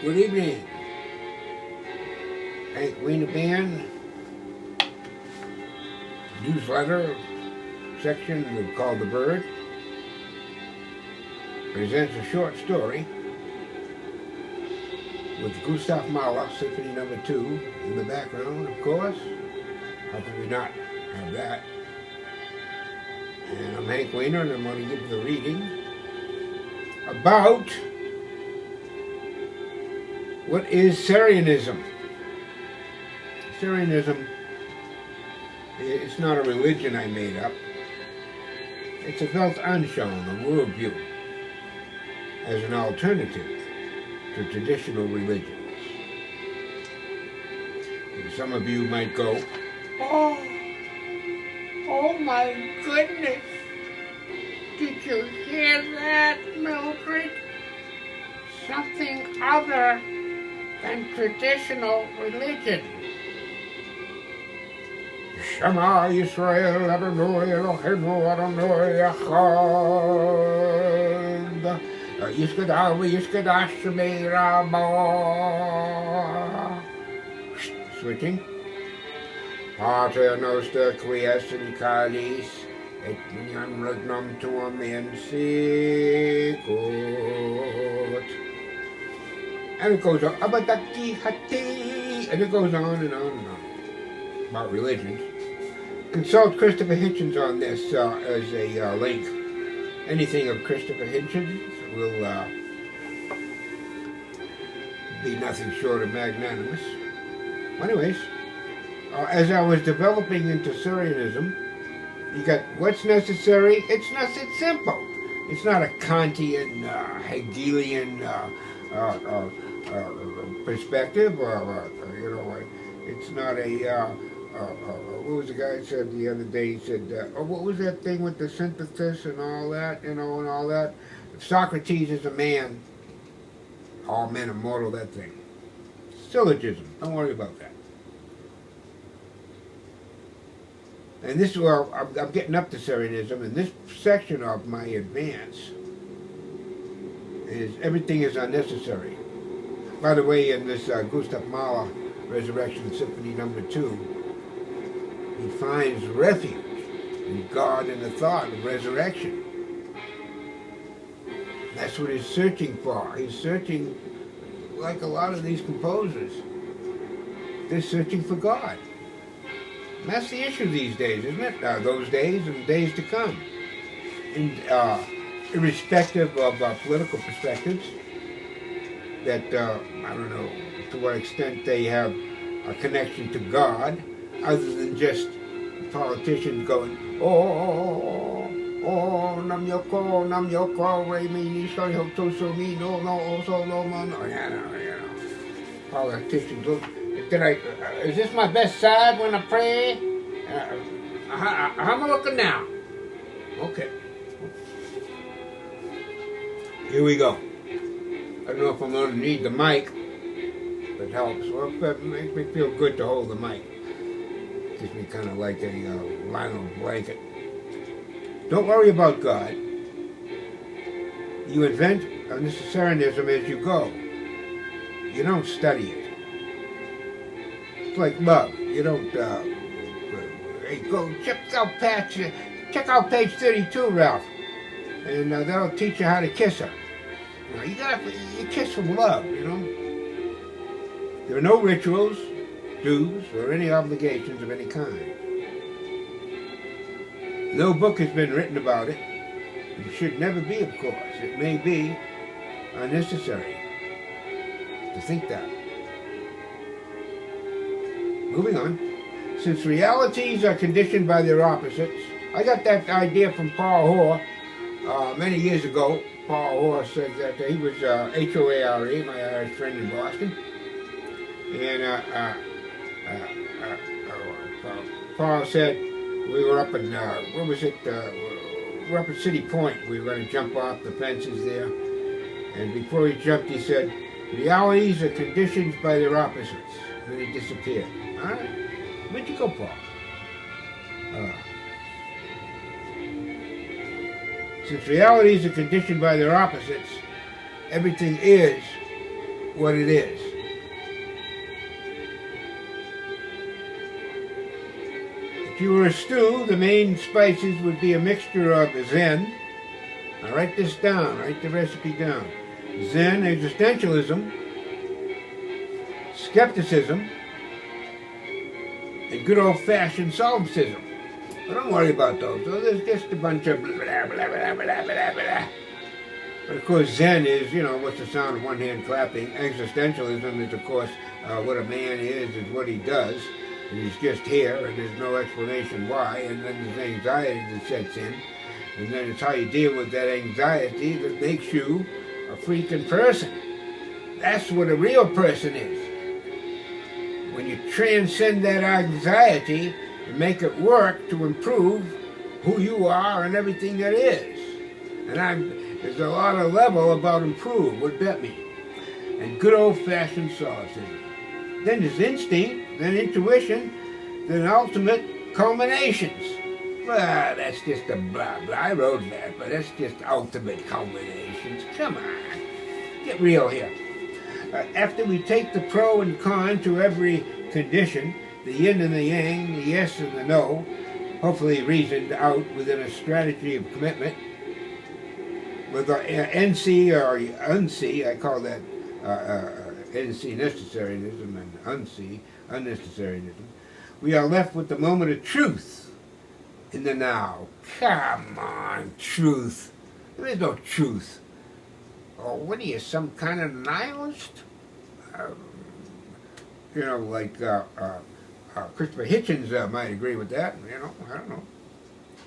Good evening. Weena Band newsletter section called The Bird presents a short story with Gustav Mahler, Symphony No. 2 in the background, of course. How could we not have that? And I'm Hank Weiner, and I'm going to give the reading about what is cerianism. Cerianism, it's not a religion I made up. It's a Weltanschauung, a worldview, as an alternative to traditional religions. And some of you might go, oh my goodness, did you hear that, Mildred? Something other than traditional religion. Shema Yisrael Adonai Eloheinu Adonai Echad Yishkadash v'Yishkadash Shemei Rabbah. Switching. Pater Noster Quies in Calis et Minyan Regnum Tuam in Sikut. And it goes on, Abadaki Hati, and it goes on and on and on about religions. Consult Christopher Hitchens on this as a link. Anything of Christopher Hitchens will be nothing short of magnanimous. Anyways, as I was developing into cerianism, you got what's necessary. It's simple. It's not a Kantian, Hegelian perspective, or it's not a. What was the guy said the other day? He said, what was that thing with the synthesis and all that, and all that? If Socrates is a man, all men are mortal, that thing. Syllogism, don't worry about that. And this is where I'm getting up to cerianism, and this section of my advance is everything is unnecessary. By the way, in this Gustav Mahler Resurrection Symphony No. 2, he finds refuge in God and the thought of resurrection. That's what he's searching for. He's searching, like a lot of these composers, they're searching for God. And that's the issue these days, isn't it? Those days and days to come. And irrespective of political perspectives, that I don't know to what extent they have a connection to God, other than just politicians going, nam yoko, re mi ni so yo to so mi no so no man. Politicians. Is this my best side when I pray? How am I looking now? Okay. Here we go. I don't know if I'm going to need the mic. That helps. Well, that makes me feel good to hold the mic. Gives me kind of like a lino blanket. Don't worry about God. You invent unnecessarianism as you go. You don't study it. It's like love. You don't, hey, go check out page 32, Ralph. And that'll teach you how to kiss her. You kiss from love, There are no rituals, dues, or any obligations of any kind. No book has been written about it. It should never be, of course. It may be unnecessary to think that. Moving on. Since realities are conditioned by their opposites, I got that idea from Paul Hoare many years ago. Paul Hoare said that he was H-O-A-R-E, my Irish friend in Boston. And Paul said we were up in, where was it? We're up at City Point. We were going to jump off the fences there. And before he jumped, he said, realities are conditioned by their opposites. And then he disappeared. All right. Where'd you go, Paul? Since realities are conditioned by their opposites, everything is what it is. If you were a stew, the main spices would be a mixture of Zen. Now write this down, write the recipe down. Zen, existentialism, skepticism, and good old-fashioned solipsism. But don't worry about those. There's just a bunch of blah, blah, blah, blah, blah, blah, blah. But of course Zen is, what's the sound of one hand clapping. Existentialism is, of course, what a man is what he does. And he's just here, and there's no explanation why. And then there's anxiety that sets in. And then it's how you deal with that anxiety that makes you a freaking person. That's what a real person is. When you transcend that anxiety and make it work to improve who you are and everything that is. And there's a lot of level about improve, what that mean? And good old-fashioned solipsism. Then there's instinct, then intuition, then ultimate culminations. Well, that's just a blah blah. I wrote that, but that's just ultimate culminations. Come on, get real here. After we take the pro and con to every condition, the yin and the yang, the yes and the no, hopefully reasoned out within a strategy of commitment, with NC or UNC, I call that NC necessarianism and UNC unnecessarianism, we are left with the moment of truth in the now. Come on, truth. There is no truth. Oh, what are you, some kind of nihilist? Like Christopher Hitchens might agree with that. I don't know.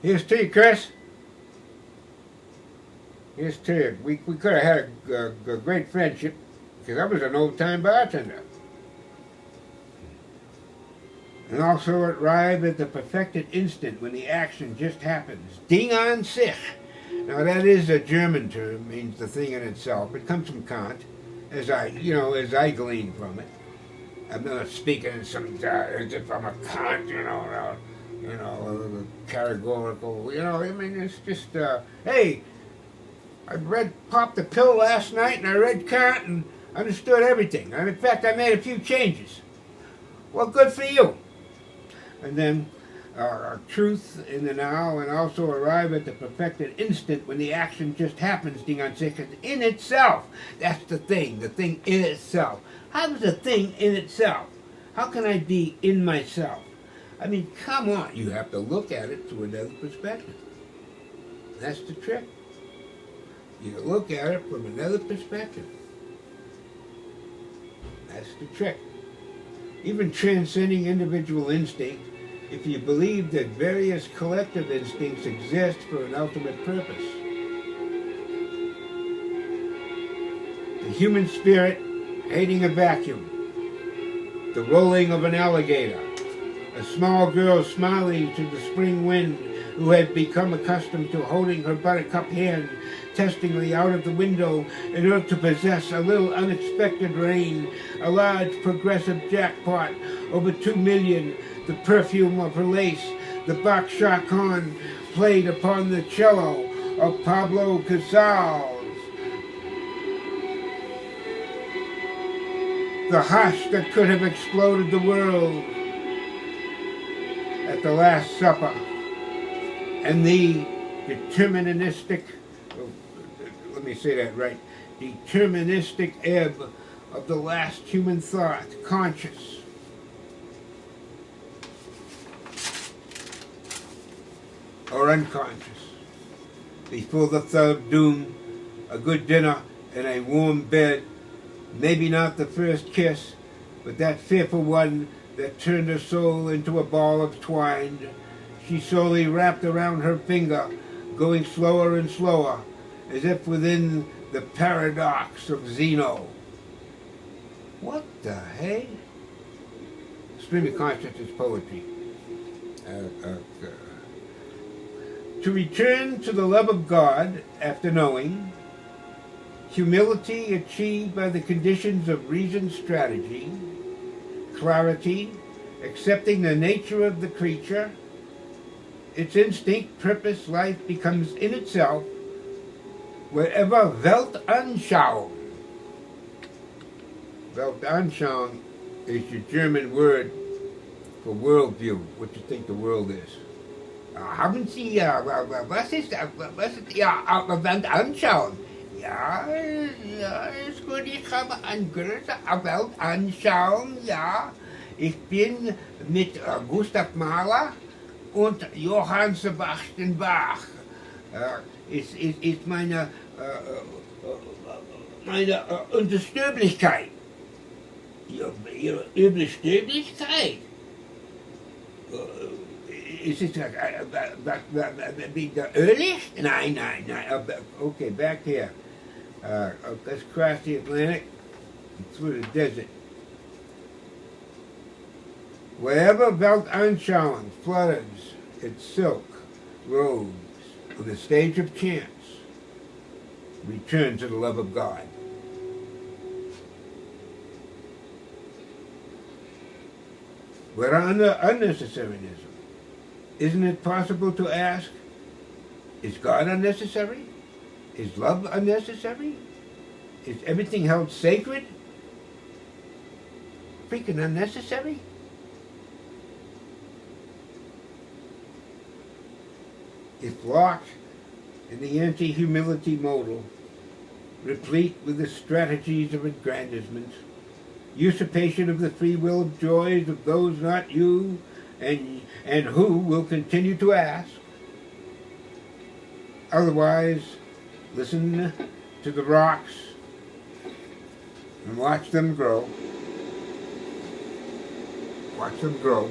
Here's to you, Chris. Here's to you. We could have had a great friendship because I was an old-time bartender. And also arrive at the perfected instant when the action just happens. Ding an sich. Now that is a German term, means the thing in itself. It comes from Kant, as I glean from it. I'm not speaking in some as if I'm a Kant, categorical. It's just hey, I popped the pill last night and I read Kant and understood everything. And in fact, I made a few changes. Well, good for you. And then truth in the now, and also arrive at the perfected instant when the action just happens, ding on second, in itself. That's the thing in itself. How is a thing in itself? How can I be in myself? I mean, come on. You have to look at it through another perspective. That's the trick. You look at it from another perspective. That's the trick. Even transcending individual instinct, if you believe that various collective instincts exist for an ultimate purpose. The human spirit hating a vacuum, the rolling of an alligator, a small girl smiling to the spring wind who had become accustomed to holding her buttercup hand testingly out of the window in order to possess a little unexpected rain, a large progressive jackpot, over 2 million, the perfume of her lace, the Bach chaconne played upon the cello of Pablo Casals, the hush that could have exploded the world at the Last Supper, and the deterministic, let me say that right, deterministic ebb of the last human thought, conscious. Or unconscious. Before the third doom, a good dinner and a warm bed, maybe not the first kiss, but that fearful one that turned her soul into a ball of twine, she slowly wrapped around her finger, going slower and slower, as if within the paradox of Zeno. What the hey? Stream of consciousness poetry. To return to the love of God after knowing, humility achieved by the conditions of reasoned strategy, clarity, accepting the nature of the creature, its instinct, purpose, life becomes in itself wherever Welt anschauen. Weltanschauung is the German word for worldview. What do you think the world is? Haben Sie, was ist Ihre Weltanschauung? Ja, ja, ist gut, ich habe eine große Weltanschauung, ja. Ich bin mit Gustav Mahler und Johann Sebastian Bach. Ist meine Unterstüblichkeit. Ihre Überstüblichkeit. Ist es ölig? Nein. Okay, back here. Let's cross the Atlantic and through the desert. Wherever Weltanschauung flutters its silk robes on the stage of chance, return to the love of God. We're under unnecessariness. Isn't it possible to ask, is God unnecessary? Is love unnecessary? Is everything held sacred? Freaking unnecessary? If locked in the anti-humility modal, replete with the strategies of aggrandizement, usurpation of the free will of joys of those not you, and who will continue to ask. Otherwise, listen to the rocks and watch them grow. Watch them grow.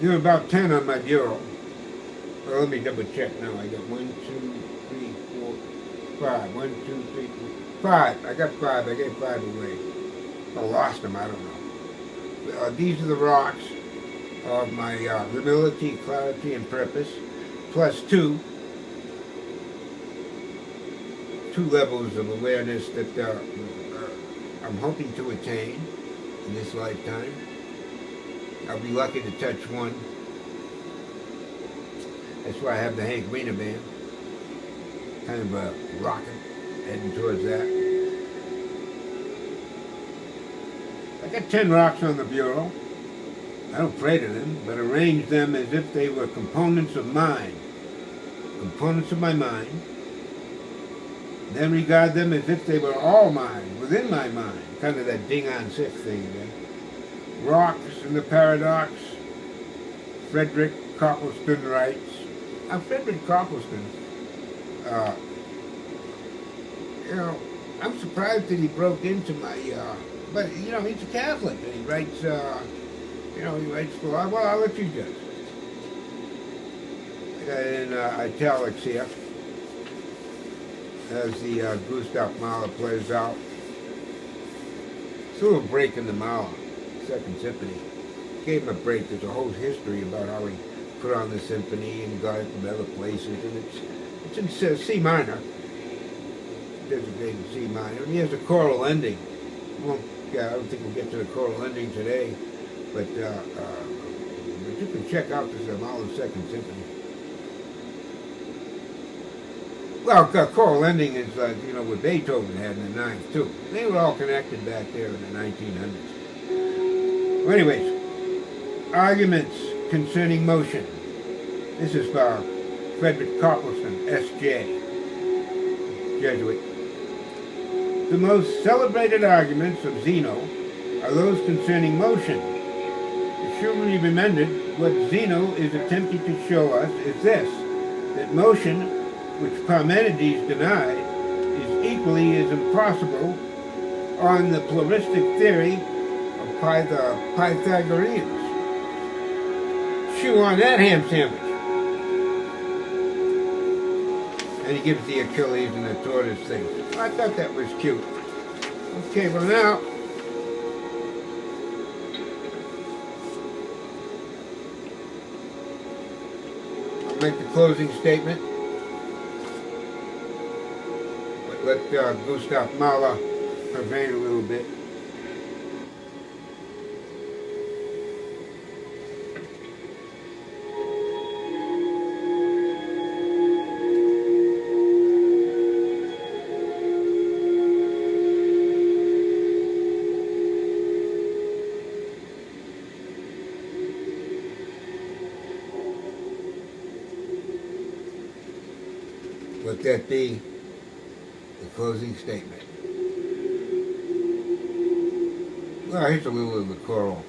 There are about 10 on my bureau. Well, let me double check now. I got 1, 2, 3, 4, 5. 1, 2, 3, 4, 5. I got 5. I gave 5 away. I lost them. I don't know. These are the rocks of my humility, clarity, and purpose, plus two levels of awareness that I'm hoping to attain in this lifetime. I'll be lucky to touch one. That's why I have the Hank Weena band. Kind of a rocket heading towards that. I got 10 rocks on the bureau. I don't pray to them, but arrange them as if they were components of mine. Components of my mind. Then regard them as if they were all mine, within my mind. Kind of that ding-on sick thing again. Rocks in the paradox. Frederick Copleston writes. Frederick Copleston, I'm surprised that he broke into my, but, he's a Catholic, and he writes, he writes a lot. Well, I'll let you judge. I got it in italics here, as the Gustav Mahler plays out. It's a little break in the Mahler, Second Symphony. Gave him a break. There's a whole history about how he put on the symphony and got it from other places, and it's in C minor, designated C minor, and he has a choral ending. I don't think we'll get to the choral ending today, but you can check out this Mahler's Second Symphony. Well, choral ending is what Beethoven had in the ninth too. They were all connected back there in the 1900s. Well, anyways, arguments concerning motion. This is by Frederick Copleston, S.J., Jesuit. The most celebrated arguments of Zeno are those concerning motion. It should be remembered what Zeno is attempting to show us is this, that motion, which Parmenides denied, is equally as impossible on the pluralistic theory of the Pythagoreans. Chew on that ham sandwich. And he gives the Achilles and the tortoise thing. I thought that was cute. Okay, well now, I'll make the closing statement. But let Gustav Mahler pervade a little bit. Let that be the closing statement. Well, here's a little of the choral.